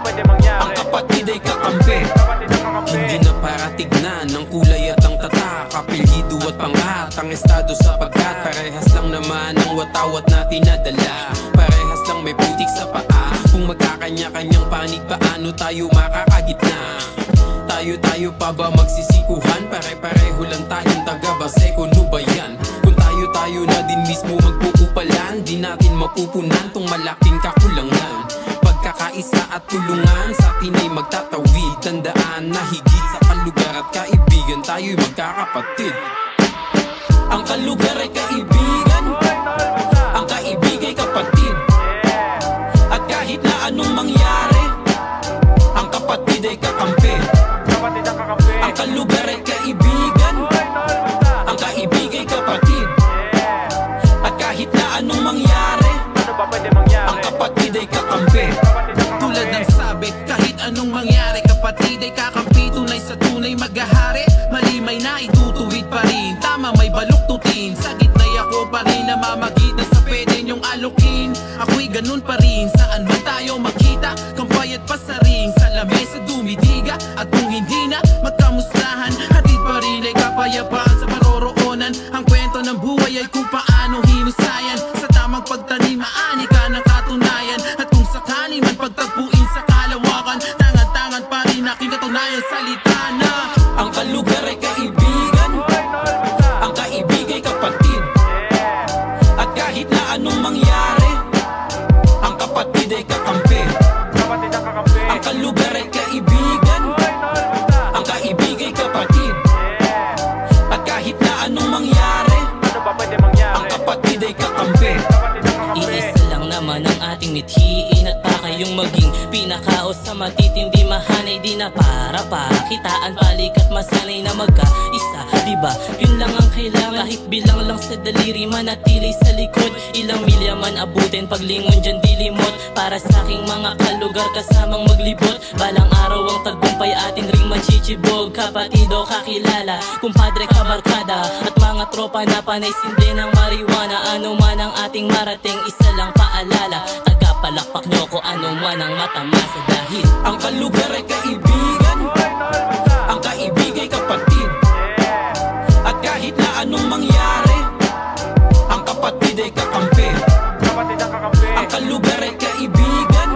pwede mangyari? Ang kapatid ay kakampi, hindi na para tignan ang kulay at ang tatak, apelyido at pangat, ang estado sapagkat parehas lang naman ang watawat na tinadala. Parehas lang may putik sa paa, kung magkakanya-kanyang panig paano tayo makakagitna? Tayo pa ba magsisikuhan? Pare-pareho lang tayong taga-base, kuno ba yan? Kung tayo na din mismo magpupupalan, di natin mapupunan tong malaking kakulangan. Pagkakaisa at tulungan sa atin ay magtatawid. Tandaan na higit sa kalugar at kaibigan, tayo'y magkakapatid. Ang kalugar ay kaibigan, ang kaibig ay kapatid. At kahit na anong mangyari, ang kapatid ay kakampi. Ang kalugar ay kaibigan, ang kaibig ay kapatid. At kahit na anong mangyari, Ano ba pwede mangyari? ang kapatid ay kakampi. Tulad ng sabi, kahit anong mangyari, kapatid ay kakampi. Tunay sa tunay maghahari, mali may naitutuwid pa rin. Tama may baluktutin, sa gitna'y ako pa rin. Namamagitan sa pwede niyong alukin. Ako'y ganun pa rin, saan man tayo makita. Kampay at pasaring, sa lamesa dumidiga. At kung hindi na magkamustahan, hatid pa rin ay kapayapaan sa paroroonan. Ang kwento ng buhay ay kung paano hinusayan. Sa tamang pagtanim, maani ka ng katunayan. At kung sakali man pagtagpuin sa kalawakan, tangan-tangan pa rin aking katunayan, salita na. Ang kalugar ay kaibigan, ang kaibig ay kapatid. At kahit na anong mangyari, ang kapatid ay kakampi. Kapatid ang kakampi. Ang kalugar ay kaibigan, ang kaibig ay kapatid. At kahit na anong mangyari, Ano ba pwede mangyari? ang kapatid ay kakampi. Kapatid ang kakampi. Iisa lang naman ang ating mithiin at pa kayong maging pinakaos sa matitindi mahanay. Di na para pakitaan, balikat masanay na magkaisa, diba? Yun lang ang kailangan, kahit bilang lang sa daliri, manatili sa likod. Ilang milya man abutin, paglingon dyan dilimot. Para sa aking mga kalugar kasamang maglibot, balang araw ang tagumpay atin ring machichibog. Kapatido kakilala, kumpadre kabarkada, at mga tropa na panay sindi ng marijuana. Ano man ang ating marating, isa lang paalala, tagapalakpak nyo ko ano man ang matamasa. Dahil Ang kalugar ay kaibigan, ang kaibig ay kapatid. At kahit na anong mangyari, ang kapatid ay kakampi. Kapatid ang kakampi. Ang kalugar ay kaibigan,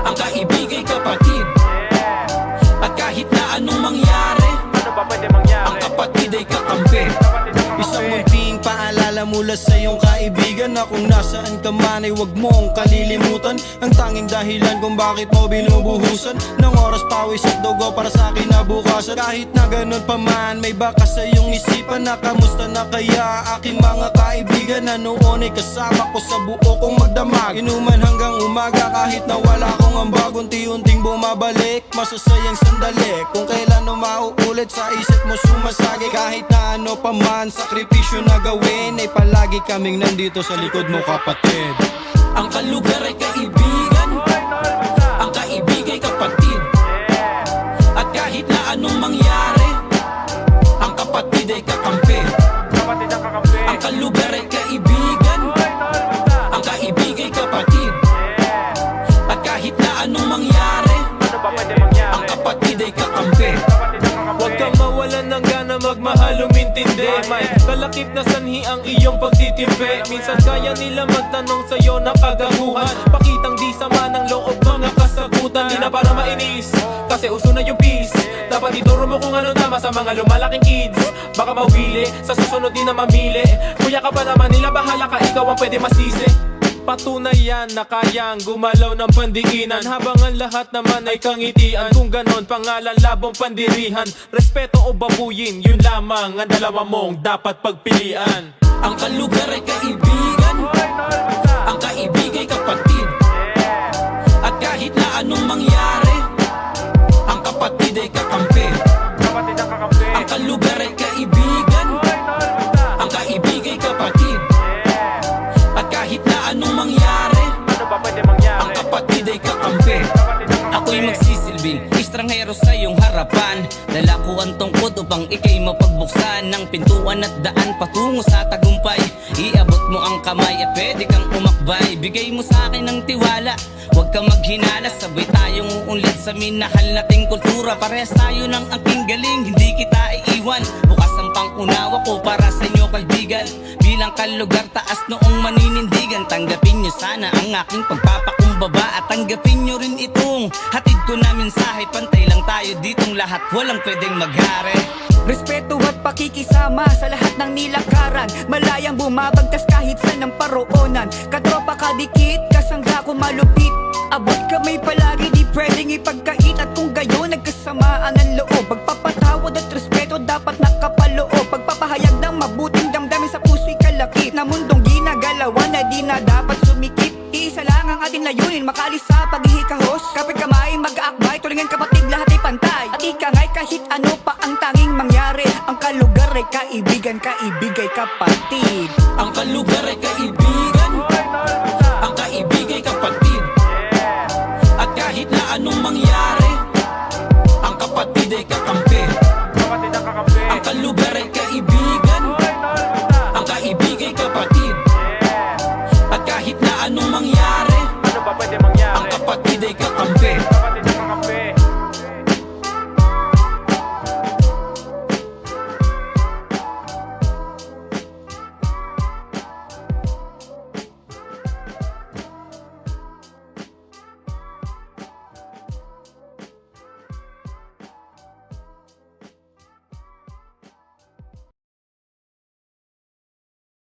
ang kaibig ay kapatid. At kahit na anong mangyari, Ano ba pwede mangyari? ang kapatid ay kakampi. Kapatid ang kakampi. Isang munting paalala mula sa iyong kaibigan, na kung nasaan ka man ay huwag mong kalilimutan. Ang tanging dahilan kung bakit mo binubuhusan ng oras, pawis at dugo para sa akin na bukasan. Kahit na ganun pa man, may bakas sa iyong isipan na kamusta na kaya aking mga kaibigan na noon ay kasama ko sa buo kong magdamag. Inuman hanggang umaga kahit na wala akong ambag, unti-unting bumabalik masasayang sandali. Kung kailan o mauulit sa isip mo sumasagi, kahit na ano pa man sakripisyo na gawin, ay palagi kaming nandito sa likod mo, kapatid. Ang kalugar ay kaibigan, ang kaibig ay kapatid. At kahit na anong mangyari, ang kapatid ay kakampi. Kapatid ang kakampi. Ang kalugar ay kaibigan, ang kaibig ay kapatid. At kahit na anong mangyari, Ano ba pwede mangyari? ang kapatid ay kakampi. Kapatid ang kakampi. Huwag kang mawalan ng gana, magmahal umintindi. May kalakip na sanhi ang iyong pagtitimpi. Minsan kaya nila magtanong sa'yo na kagaguhan, pakitang di sama ng loob mga kasagutan. Di na para mainis, kasi uso na yung peace. Dapat ituro mo kung ano tama sa mga lumalaking kids. Baka mawili, sa susunod di na mamili. Kuya ka pa naman nila, bahala ka, ikaw ang pwede masisi. Patunayan na kayang gumalaw ng pandikinan, habang ang lahat naman ay kangitian. Kung ganon, pangalan labong pandirihan. Respeto o babuyin, yun lamang ang dalawa mong dapat pagpilian. Ang kalugar ay kaibigan, ang kaibig ay kapatid. At kahit na anong mangyari, ang kapatid ay kakampi. Kapatid ang kakampi. Ang kalugar ay kaibigan, ang kaibig ay kapatid. At kahit na anong mangyari, Ano ba pwede mangyari? ang kapatid ay kakampi. Kapatid ang kakampi. ako'y magsisilbing estranghero sa iyong harapan. Dala ko ang tungkod upang ikay mapagbuksan ng pintuan at daan patungo sa tagumpay. Iabot mo ang kamay at pwede kang umakbay. Bigay mo sa akin ng tiwala, huwag ka maghinala, sabay tayong uulit sa minahal nating kultura. Parehas tayo ng aking galing, hindi kita iiwan. Bukas ang pangunawa ko para sa inyo kaibigan. Bilang kalugar taas noong maninindigan, tanggapin nyo sana ang aking pagpapakumbaba. At tanggapin nyo rin itong hatid ko na mensahe. Pantay lang tayo ditong lahat, walang pwedeng maghari. Respeto at pakikisama sa lahat ng nilakaran. Malayang bumabagtas kahit saan ang paroonan. Katropa kadikit, kasangga ko malupit. Abot kamay palagi, di pwedeng ipagkait. At kung gayon, nagkasamaan ng loob. Pagpapatawad at respeto dapat nakapaloob. Pagpapahayag ng mabuting damdamin sa puso'y kalakip. Na mundong ginagalawan na di na dapat sumikip. Iisa lang ang ating layunin, makalis sa paghihikahos. Kapit kamay, mag-aakbay, tulingan kapatid, lahat ay pantay. At ikangay kahit ano pa ang tanging mangyari. Ang kalugar ay kaibigan, kaibigay kapatid. Ang kalugar ay kaibigan, ang kaibigay kapatid. At kahit na anong mangyari